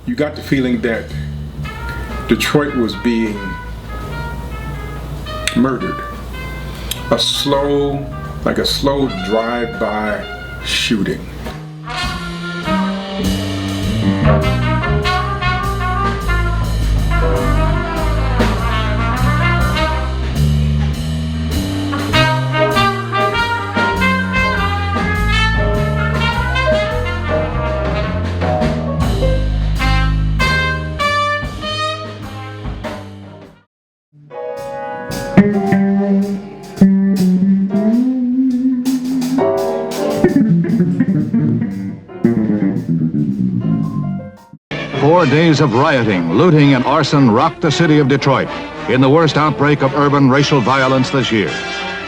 you got the feeling that Detroit was being murdered. A slow drive-by shooting. Days of rioting, looting, and arson rocked the city of Detroit in the worst outbreak of urban racial violence this year.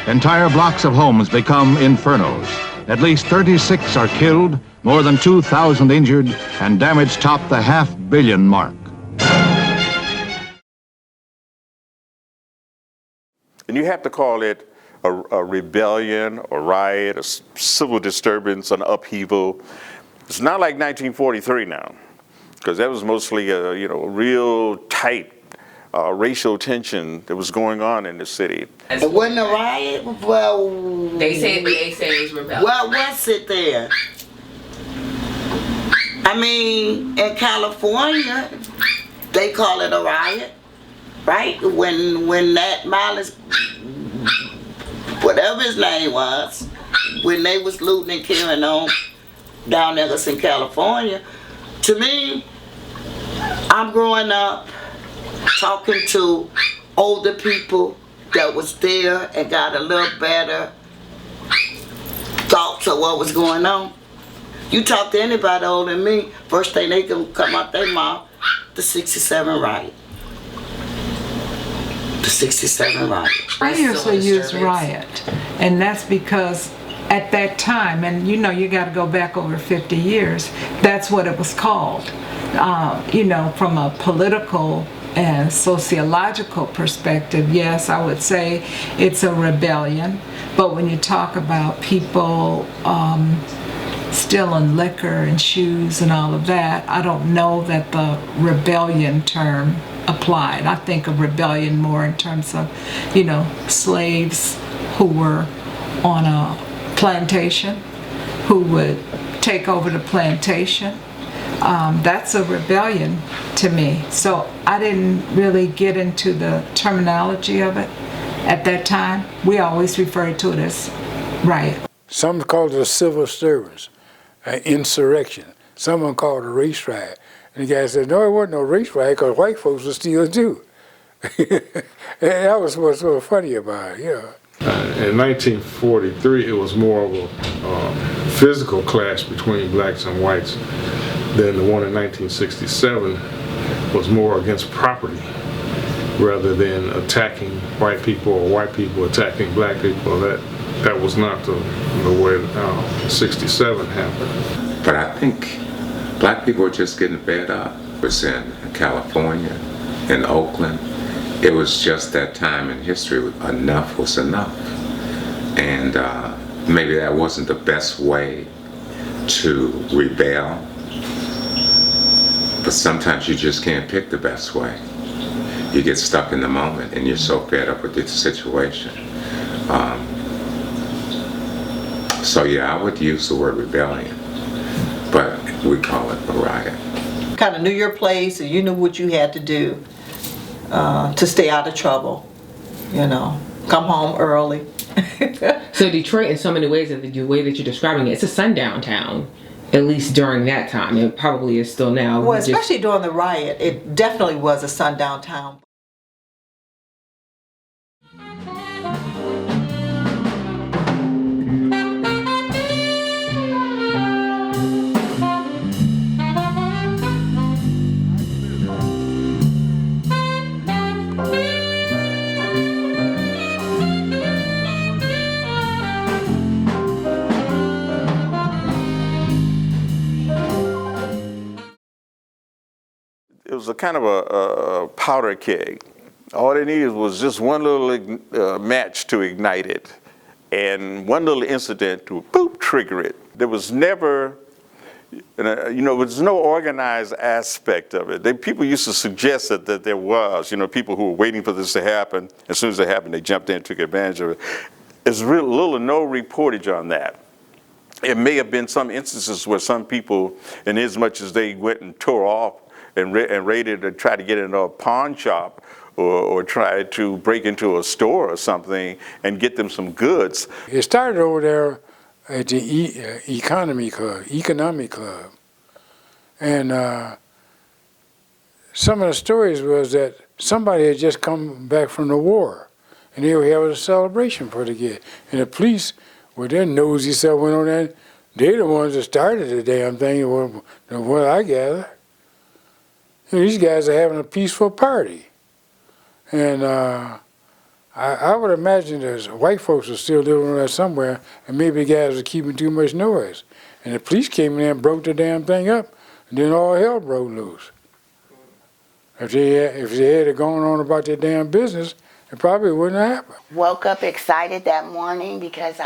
Entire blocks of homes become infernos. At least 36 are killed, more than 2,000 injured, and damage topped the $500 million mark. And you have to call it a rebellion, a riot, a civil disturbance, an upheaval. It's not like 1943 now, because that was mostly a real tight racial tension that was going on in the city. It wasn't a riot? Well, they said it was rebellion. Well, what's it there? I mean, in California, they call it a riot, right? When that Miles, whatever his name was, when they was looting and carrying on down there in California, to me, I'm growing up talking to older people that was there and got a little better thoughts of what was going on. You talk to anybody older than me, first thing they can come out their mouth, the 67 riot. The 67 riot. I usually use riot, and that's because at that time, and you got to go back over 50 years, that's what it was called. From a political and sociological perspective, yes, I would say it's a rebellion. But when you talk about people stealing liquor and shoes and all of that, I don't know that the rebellion term applied. I think of rebellion more in terms of, slaves who were on a plantation, who would take over the plantation. That's a rebellion to me. So I didn't really get into the terminology of it at that time. We always referred to it as riot. Some called it a civil disturbance, an insurrection. Someone called it a race riot. And the guy said, no, it wasn't no race riot because white folks were stealing too. And that was what's so funny about it, In 1943, it was more of a physical clash between blacks and whites. Then the one in 1967 was more against property rather than attacking white people or white people attacking black people. That was not the way 67 happened. But I think black people were just getting fed up. It was in California, in Oakland. It was just that time in history, enough was enough. And maybe that wasn't the best way to rebel. But sometimes you just can't pick the best way. You get stuck in the moment and you're so fed up with the situation. So yeah, I would use the word rebellion, but we call it a riot. Kind of knew your place and you knew what you had to do to stay out of trouble, come home early. So Detroit, in so many ways, the way that you're describing it, it's a sundown town. At least during that time. It probably is still now. Well, especially during the riot, it definitely was a sundown town. It was a kind of a powder keg. All they needed was just one little match to ignite it, and one little incident to boop, trigger it. There was never And, there's no organized aspect of it. People used to suggest that there was, people who were waiting for this to happen. As soon as it happened, they jumped in and took advantage of it. There's little or no reportage on that. It may have been some instances where some people, in as much as they went and tore off and raided and tried to get into a pawn shop or tried to break into a store or something and get them some goods. It started over there at the economic club. And some of the stories was that somebody had just come back from the war, and they were having a celebration for the kid. And the police, with their nosy self, went on there. They're the ones that started the damn thing, what I gather. These guys are having a peaceful party. And I would imagine there's white folks are still living around somewhere, and maybe the guys are keeping too much noise. And the police came in there and broke the damn thing up, and then all hell broke loose. If they had it going on about their damn business, it probably wouldn't happen. Woke up excited that morning because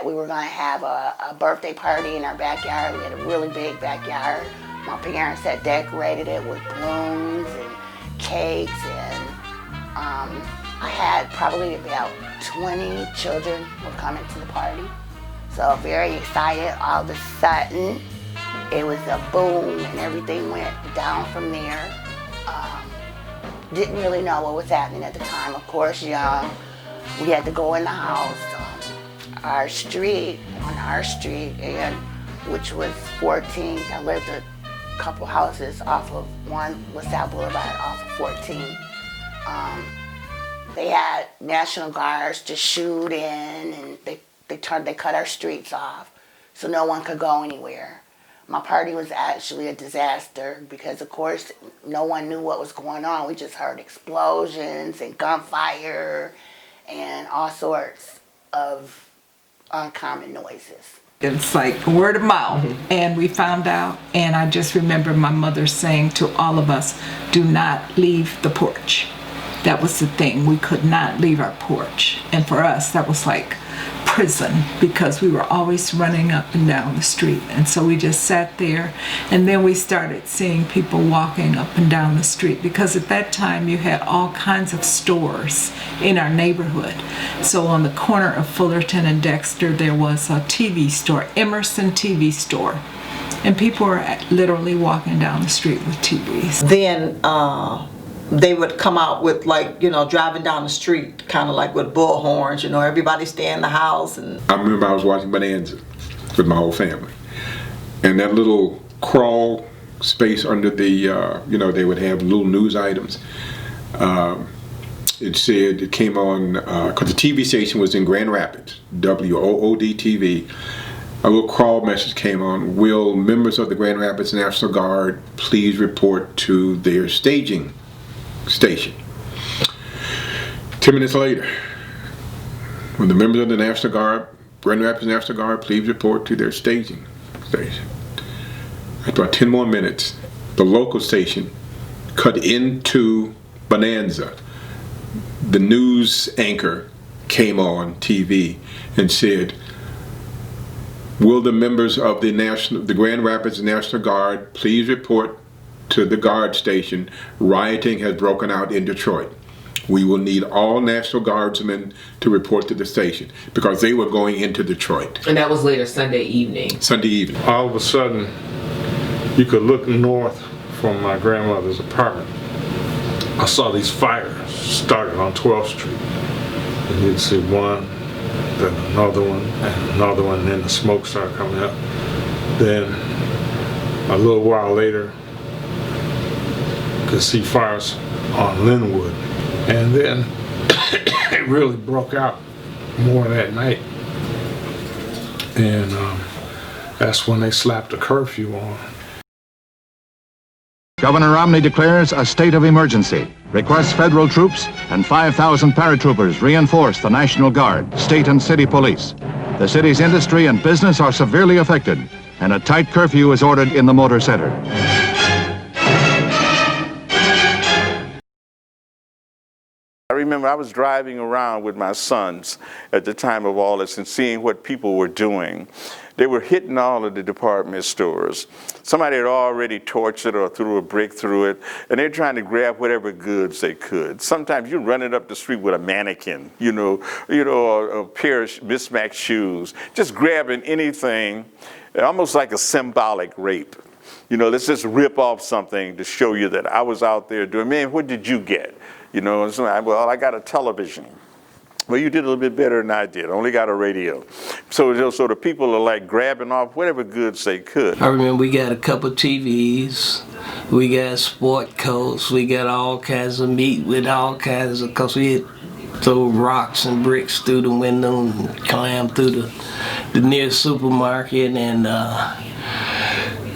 we were going to have a birthday party in our backyard. We had a really big backyard. My parents had decorated it with balloons and cakes, and I had probably about 20 children were coming to the party. So very excited. All of a sudden, it was a boom and everything went down from there. Didn't really know what was happening at the time. Of course, young. We had to go in the house. On our street, and which was 14th. I lived a couple houses off of one LaSalle Boulevard off of 14. They had National Guards to shoot in, and they cut our streets off, so no one could go anywhere. My party was actually a disaster because, of course, no one knew what was going on. We just heard explosions and gunfire and all sorts of uncommon noises. It's like word of mouth, and we found out, and I just remember my mother saying to all of us, do not leave the porch. That was the thing, we could not leave our porch. And for us, that was like prison because we were always running up and down the street. And so we just sat there, and then we started seeing people walking up and down the street because at that time you had all kinds of stores in our neighborhood. So on the corner of Fullerton and Dexter, there was a TV store, Emerson TV store. And people were literally walking down the street with TVs. Then they would come out with, like, driving down the street, kind of like with bullhorns, everybody stay in the house. And I remember I was watching Bonanza with my whole family. And that little crawl space under the, they would have little news items. It said, it came on, because the TV station was in Grand Rapids, WOOD TV. A little crawl message came on, will members of the Grand Rapids National Guard please report to their staging station. 10 minutes later, when the members of the National Guard, Grand Rapids National Guard, please report to their staging station. After about 10 more minutes, the local station cut into Bonanza. The news anchor came on TV and said, will the members of the Grand Rapids National Guard please report to the guard station, rioting has broken out in Detroit. We will need all National Guardsmen to report to the station because they were going into Detroit. And that was later Sunday evening. Sunday evening. All of a sudden, you could look north from my grandmother's apartment. I saw these fires started on 12th Street. And you'd see one, then another one, and then the smoke started coming up. Then, a little while later, could see fires on Linwood, and then it really broke out more that night, and that's when they slapped a curfew on. Governor Romney declares a state of emergency, requests federal troops and 5,000 paratroopers reinforce the National Guard, state and city police. The city's industry and business are severely affected, and a tight curfew is ordered in the Motor Center. I remember remember I was driving around with my sons at the time of all this and seeing what people were doing. They were hitting all of the department stores. Somebody had already torched it or threw a brick through it, and they're trying to grab whatever goods they could. Sometimes you're running up the street with a mannequin, a pair of mismatched shoes, just grabbing anything, almost like a symbolic rape. Let's just rip off something to show you that I was out there doing, man, what did you get? And so well, I got a television. Well, you did a little bit better than I did. I only got a radio. So the people are like grabbing off whatever goods they could. I remember we got a couple of TVs. We got sport coats. We got all kinds of meat with all kinds of, because we had throw rocks and bricks through the window and climb through the nearest supermarket and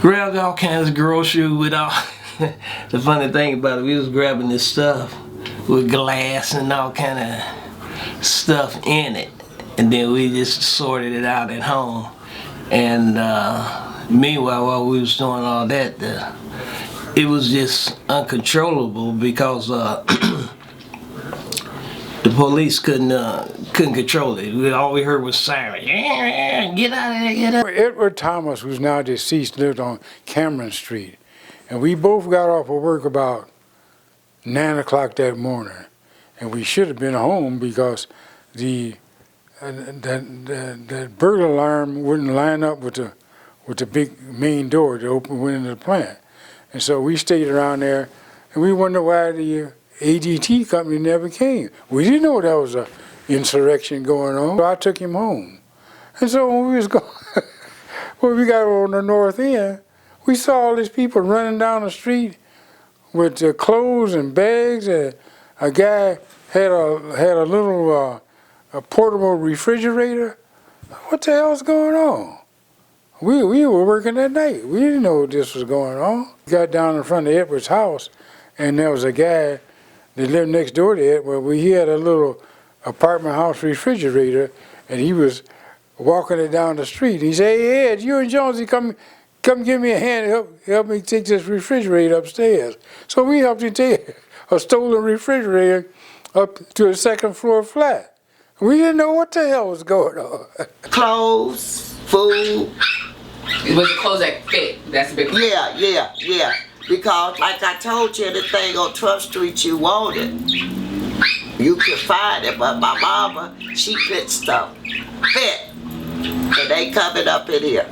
grabbed all kinds of groceries with all. The funny thing about it, we was grabbing this stuff with glass and all kind of stuff in it, and then we just sorted it out at home. And meanwhile, while we was doing all that, it was just uncontrollable because the police couldn't control it. All we heard was sirens. Get out of there, get out. Edward Thomas, who's now deceased, lived on Cameron Street, and we both got off of work about 9 o'clock that morning. And we should have been home because the burglar alarm wouldn't line up with the big main door to open window of the plant. And so we stayed around there, and we wondered why the ADT company never came. We didn't know there was an insurrection going on. So I took him home. And so when we was going, when we got on the north end, we saw all these people running down the street with clothes and bags. A guy had a little a portable refrigerator. What the hell's going on? We were working that night. We didn't know this was going on. We got down in front of Edward's house, and there was a guy that lived next door to Edward. He had a little apartment house refrigerator, and he was walking it down the street. He said, "Hey Ed, you and Jonesy, come give me a hand, help me take this refrigerator upstairs." So we helped him take a stolen refrigerator up to a second floor flat. We didn't know what the hell was going on. Clothes, food. It was clothes that fit. That's a big one. Yeah. Because like I told you, anything on 12th Street you wanted, you could find it. But my mama, she fit stuff. Fit. And they coming up in here.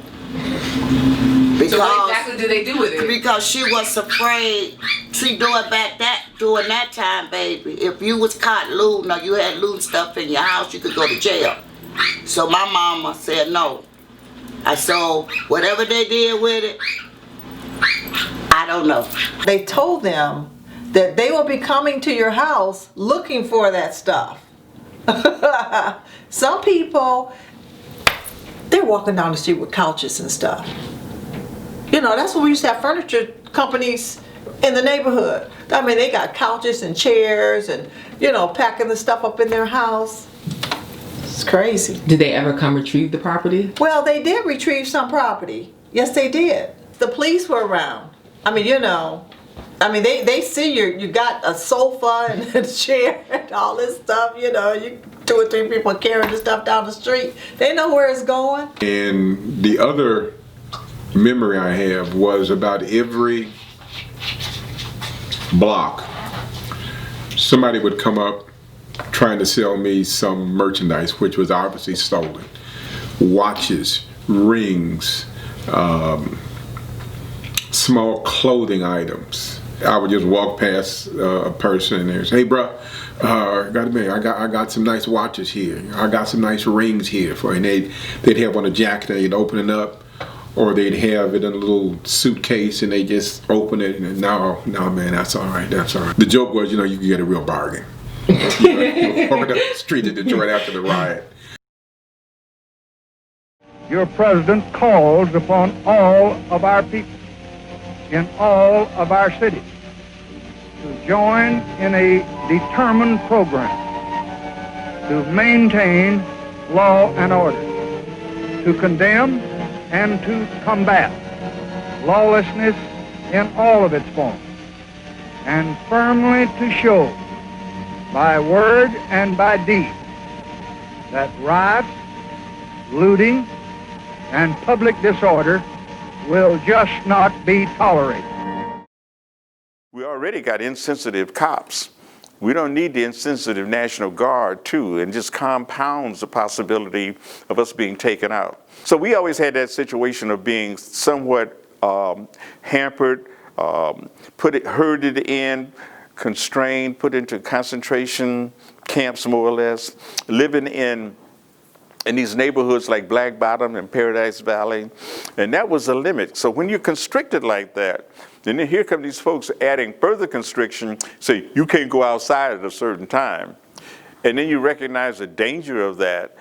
Because, so what exactly did they do with it? Because she was afraid. See, during that time, baby, if you was caught looting or you had looting stuff in your house, you could go to jail. So my mama said no. So whatever they did with it, I don't know. They told them that they will be coming to your house looking for that stuff. Some people, they're walking down the street with couches and stuff. That's when we used to have furniture companies in the neighborhood. I mean, they got couches and chairs and, packing the stuff up in their house. It's crazy. Did they ever come retrieve the property? Well, they did retrieve some property. Yes, they did. The police were around. I mean, they see you got a sofa and a chair and all this stuff, you 2 or 3 people carrying the stuff down the street. They know where it's going. And the other memory I have was about every block, somebody would come up trying to sell me some merchandise, which was obviously stolen. Watches, rings, small clothing items. I would just walk past a person and say, "Hey, bro, I got some nice watches here. I got some nice rings here for," and they'd have on a jacket and they'd open it up, or they'd have it in a little suitcase and they just open it and no man, that's all right. The joke was, you could get a real bargain. Walking up the street in Detroit after the riot. Your president calls upon all of our people in all of our cities to join in a determined program to maintain law and order, to condemn and to combat lawlessness in all of its forms, and firmly to show by word and by deed, that riots, looting, and public disorder will just not be tolerated. We already got insensitive cops. We don't need the insensitive National Guard too, and just compounds the possibility of us being taken out. So we always had that situation of being somewhat hampered, herded in, constrained, put into concentration camps more or less, living in these neighborhoods like Black Bottom and Paradise Valley, and that was the limit. So when you're constricted like that, and then here come these folks adding further constriction, say you can't go outside at a certain time. And then you recognize the danger of that.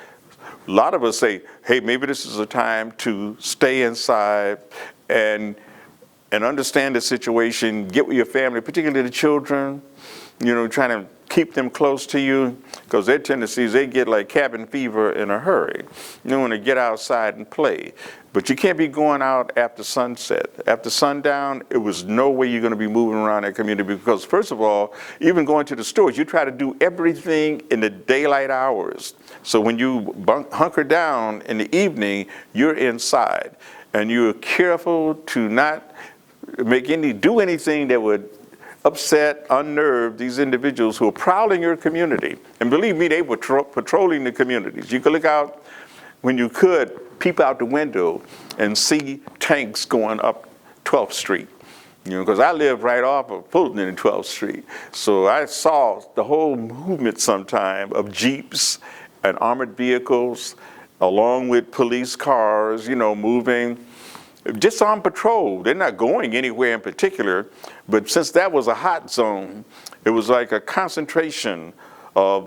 A lot of us say, hey, maybe this is a time to stay inside and understand the situation, get with your family, particularly the children, trying to keep them close to you, because their tendencies, they get like cabin fever in a hurry. You want to get outside and play. But you can't be going out after sunset. After sundown, it was no way you're going to be moving around that community, because first of all, even going to the stores, you try to do everything in the daylight hours. So when you hunker down in the evening, you're inside. And you're careful to not do anything that would upset, unnerve these individuals who are prowling your community. And believe me, they were patrolling the communities. You could look out, when you could, peep out the window and see tanks going up 12th Street. Because I live right off of Fulton and 12th Street. So I saw the whole movement sometime of Jeeps and armored vehicles, along with police cars, moving just on patrol. They're not going anywhere in particular, but since that was a hot zone, it was like a concentration of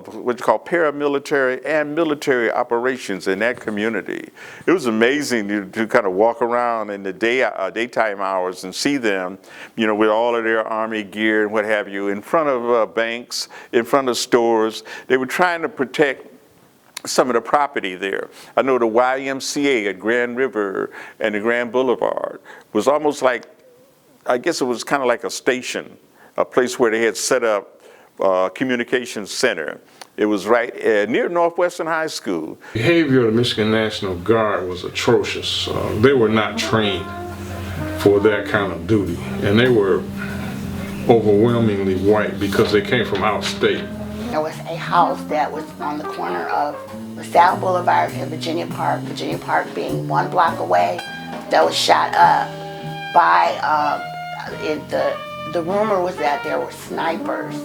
what you call paramilitary and military operations in that community. It was amazing to kind of walk around in the daytime hours and see them, with all of their army gear and what have you, in front of banks, in front of stores. They were trying to protect some of the property there. I know the YMCA at Grand River and the Grand Boulevard was almost like, I guess it was kind of like a station, a place where they had set up a communications center. It was right near Northwestern High School. Behavior of the Michigan National Guard was atrocious. They were not trained for that kind of duty, and they were overwhelmingly white because they came from out state. There was a house that was on the corner of LaSalle Boulevard and Virginia Park being 1 block away, that was shot up by, the rumor was that there were snipers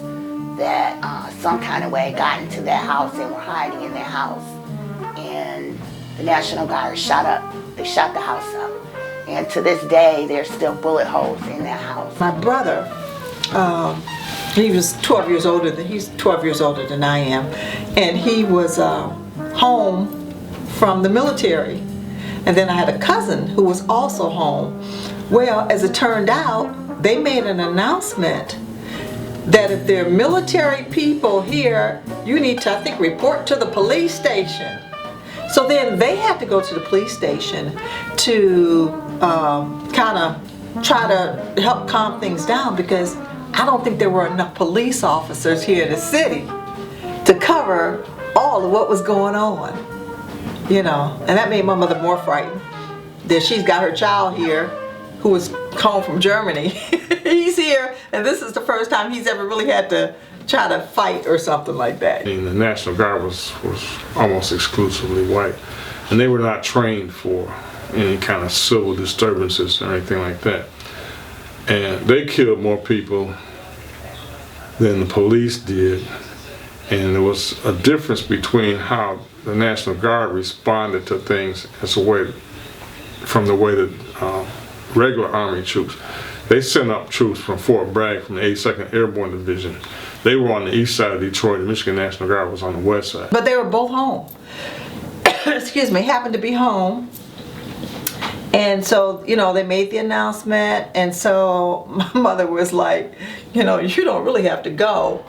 that some kind of way got into that house and were hiding in that house. And the National Guard shot the house up. And to this day, there's still bullet holes in that house. My brother, he was 12 years older than I am, and he was home from the military. And then I had a cousin who was also home. Well, as it turned out, they made an announcement that if there are military people here, you need to, I think, report to the police station. So then they had to go to the police station to kind of try to help calm things down, because I don't think there were enough police officers here in the city to cover all of what was going on, and that made my mother more frightened. That she's got her child here who was home from Germany. He's here, and this is the first time he's ever really had to try to fight or something like that. And the National Guard was almost exclusively white, and they were not trained for any kind of civil disturbances or anything like that. And they killed more people than the police did. And there was a difference between how the National Guard responded to things from the way that regular Army troops. They sent up troops from Fort Bragg from the 82nd Airborne Division. They were on the east side of Detroit. The Michigan National Guard was on the west side. But they were both home. Excuse me, happened to be home. And so, they made the announcement, and so my mother was like, you don't really have to go.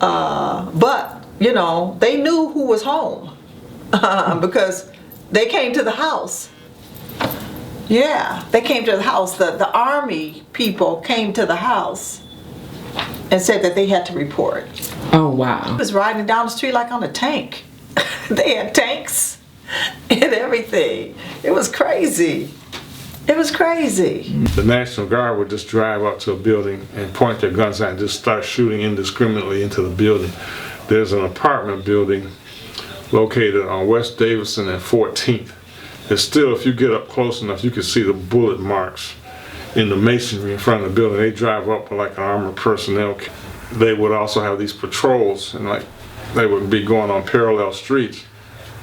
But, they knew who was home because they came to the house. Yeah, they came to the house. The Army people came to the house. and said that they had to report. Oh, wow. He was riding down the street like on a tank. They had tanks and everything. It was crazy. It was crazy. The National Guard would just drive up to a building and point their guns out and just start shooting indiscriminately into the building. There's an apartment building located on West Davidson and 14th. And still, if you get up close enough, you can see the bullet marks in the masonry in front of the building. They drive up like an armored personnel. They would also have these patrols, and like they would be going on parallel streets,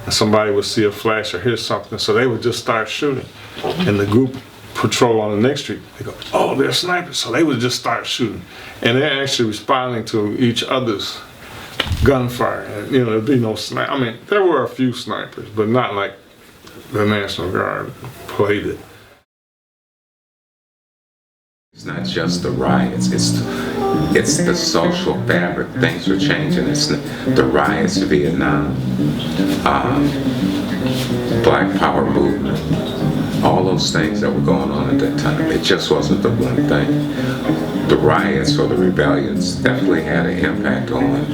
and somebody would see a flash or hear something, so they would just start shooting. And the group patrol on the next street, they go, oh, they're snipers, so they would just start shooting. And they're actually responding to each other's gunfire. And, you know, there'd be no snipe. I mean, there were a few snipers, but not like the National Guard played it. It's not just the riots, it's the social fabric. Things were changing. It's the riots in Vietnam, Black Power movement, all those things that were going on at that time. It just wasn't the one thing. The riots or the rebellions definitely had an impact on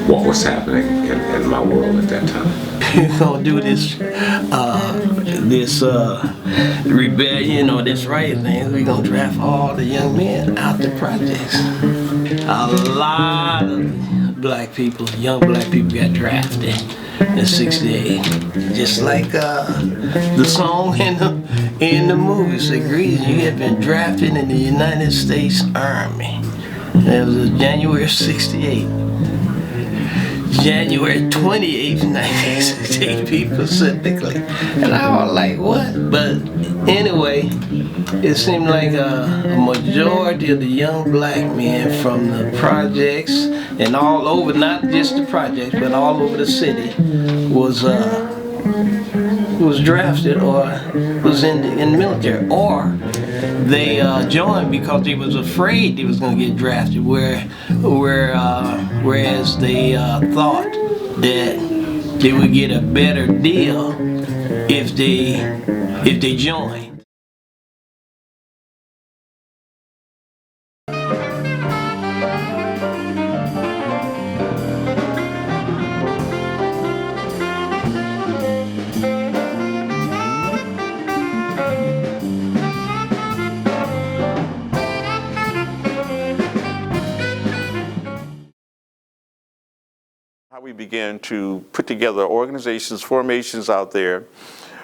what was happening in my world at that time. We're gonna do this rebellion or this riot thing. We're gonna draft all the young men out the projects. A lot of black people, young black people, got drafted in '68. Just like the song in the movie said, "Grease, you have been drafted in the United States Army." That was January '68. January 28th, 1968, people specifically. And I was like, what? But anyway, it seemed like a majority of the young black men from the projects and all over, not just the projects, but all over the city, was drafted or was in the military, or they joined because they was afraid they was going to get drafted, whereas they thought that they would get a better deal if they joined. How we began to put together organizations, formations out there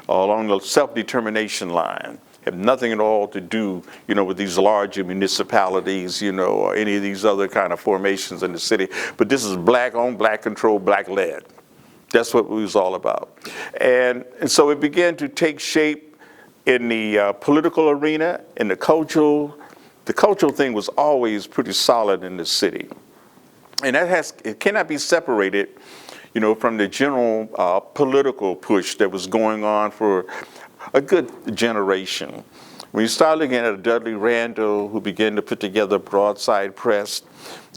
along the self-determination line. Have nothing at all to do, you know, with these larger municipalities, you know, or any of these other kind of formations in the city. But this is black-owned, black-controlled, black-led. That's what it was all about. And so it began to take shape in the political arena, in the cultural. The cultural thing was always pretty solid in the city. And it cannot be separated, you know, from the general political push that was going on for a good generation. When you start looking at Dudley Randall, who began to put together Broadside Press,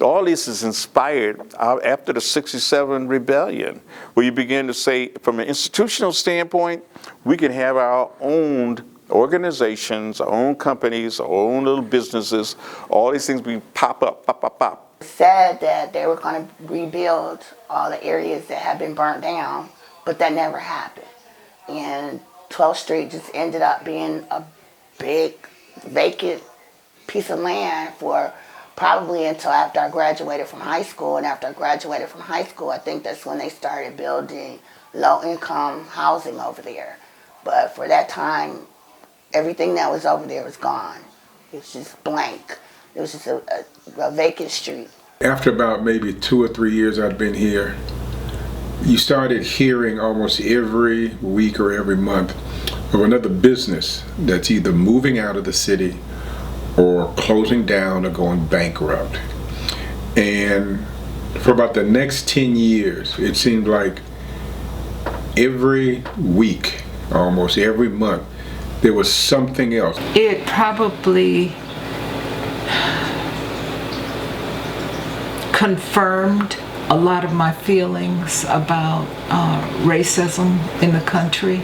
all this is inspired after the '67 rebellion, where you begin to say, from an institutional standpoint, we can have our own organizations, our own companies, our own little businesses, all these things we pop up, pop, pop, pop. Said that they were going to rebuild all the areas that had been burnt down, but that never happened. And 12th Street just ended up being a big vacant piece of land for probably until after I graduated from high school. And after I graduated from high school, I think that's when they started building low-income housing over there. But for that time, everything that was over there was gone. It was just blank. It was just a vacant street. After about maybe 2 or 3 years I'd been here, you started hearing almost every week or every month of another business that's either moving out of the city or closing down or going bankrupt. And for about the next 10 years, it seemed like every week, almost every month, there was something else. It probably confirmed a lot of my feelings about racism in the country,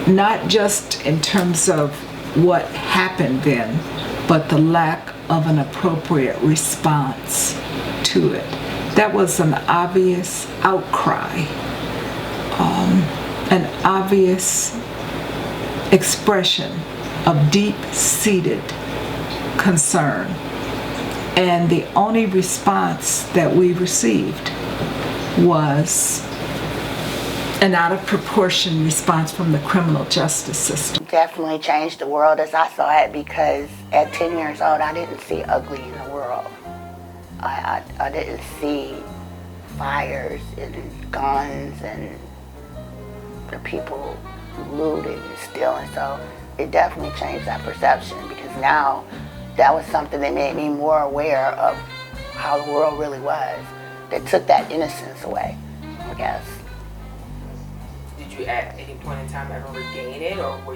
not just in terms of what happened then, but the lack of an appropriate response to it. That was an obvious outcry, an obvious expression of deep-seated concern. And the only response that we received was an out of proportion response from the criminal justice system. Definitely changed the world as I saw it, because at 10 years old I didn't see ugly in the world. I didn't see fires and guns and the people looting and stealing, so it definitely changed that perception, because now that was something that made me more aware of how the world really was. That took that innocence away, I guess. Did you at any point in time ever regain it, or were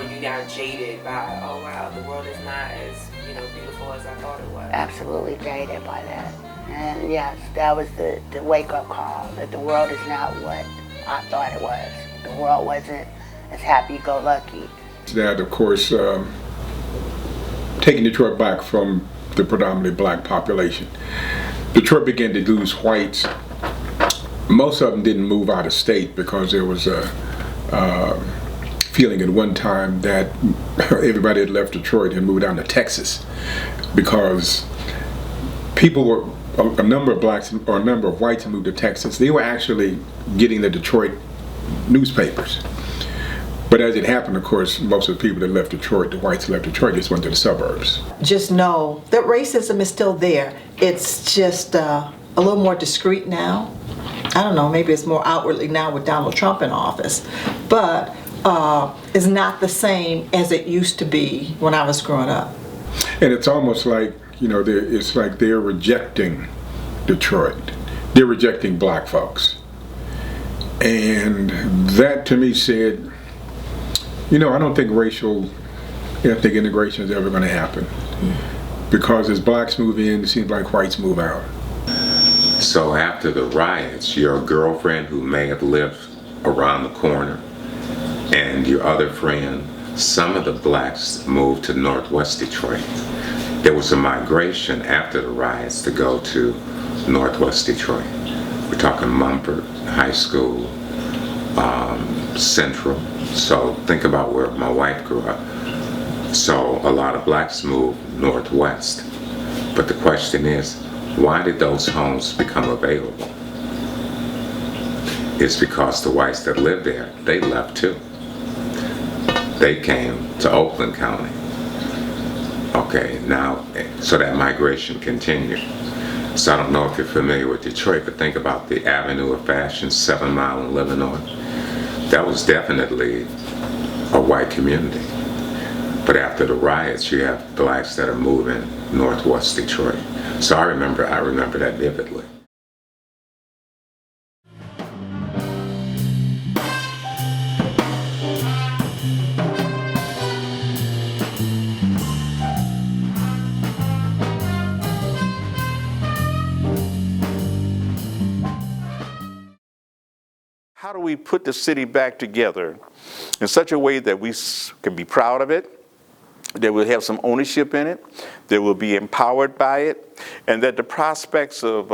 you now jaded by, oh wow, the world is not as beautiful as I thought it was? Absolutely jaded by that. And yes, that was the wake-up call, that the world is not what I thought it was. The world wasn't as happy-go-lucky. That, of course, taking Detroit back from the predominantly black population, Detroit began to lose whites. Most of them didn't move out of state because there was a feeling at one time that everybody had left Detroit and moved down to Texas, because people were, a number of blacks or a number of whites who moved to Texas, they were actually getting the Detroit newspapers. But as it happened, of course, most of the people that left Detroit, the whites left Detroit, just went to the suburbs. Just know that racism is still there. It's just a little more discreet now. I don't know, maybe it's more outwardly now with Donald Trump in office, but it's not the same as it used to be when I was growing up. And it's almost like, it's like they're rejecting Detroit. They're rejecting black folks. And that to me said, I don't think racial ethnic integration is ever going to happen. Because as blacks move in, it seems like whites move out. So after the riots, your girlfriend who may have lived around the corner and your other friend, some of the blacks moved to Northwest Detroit. There was a migration after the riots to go to Northwest Detroit. We're talking Mumford High School, Central. So think about where my wife grew up. So a lot of blacks moved northwest. But the question is, why did those homes become available? It's because the whites that lived there, they left too. They came to Oakland County. Okay, now, so that migration continued. So I don't know if you're familiar with Detroit, but think about the Avenue of Fashion, 7 Mile in Illinois. That was definitely a white community. But after the riots, you have blacks that are moving Northwest Detroit. So I remember that vividly. How do we put the city back together in such a way that we can be proud of it, that we'll have some ownership in it, that we'll be empowered by it, and that the prospects of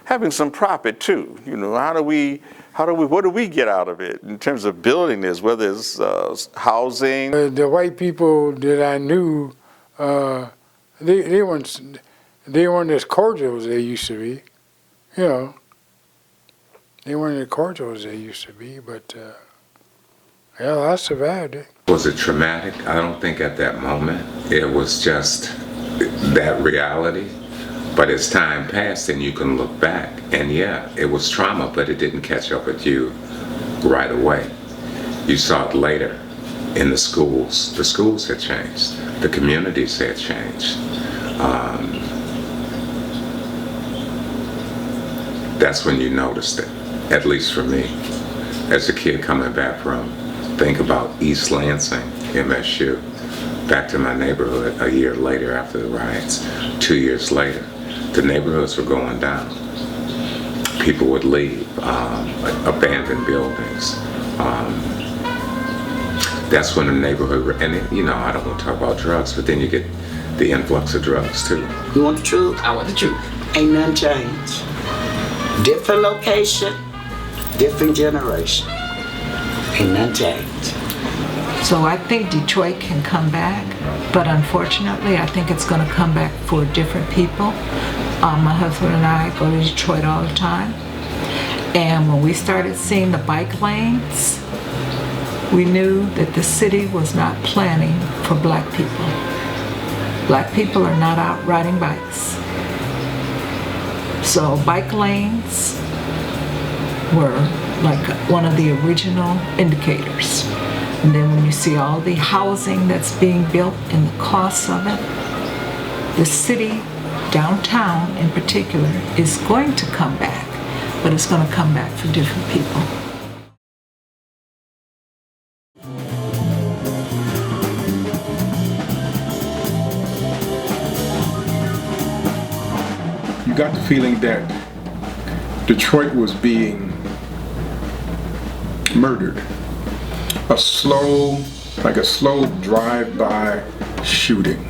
having some profit too. What do we get out of it in terms of building this, whether it's housing? The white people that I knew, they weren't as cordial as they used to be, They weren't as cordial as they used to be, but I survived it. Was it traumatic? I don't think at that moment. It was just that reality. But as time passed and you can look back, and yeah, it was trauma, but it didn't catch up with you right away. You saw it later in the schools. The schools had changed. The communities had changed. That's when you noticed it. At least for me, as a kid coming back from, think about East Lansing, MSU, back to my neighborhood a year later after the riots. 2 years later, the neighborhoods were going down. People would leave, abandoned buildings. That's when the neighborhood, and it, I don't want to talk about drugs, but then you get the influx of drugs too. You want the truth? I want the truth. Ain't nothing changed. Different location, different generation. Ain't nothing changed. So I think Detroit can come back, but unfortunately I think it's going to come back for different people. My husband and I go to Detroit all the time, and when we started seeing the bike lanes, we knew that the city was not planning for black people. Black people are not out riding bikes. So bike lanes were like one of the original indicators. And then when you see all the housing that's being built and the costs of it, the city, downtown in particular, is going to come back, but it's going to come back for different people. You got the feeling that Detroit was being murdered. A slow drive-by shooting.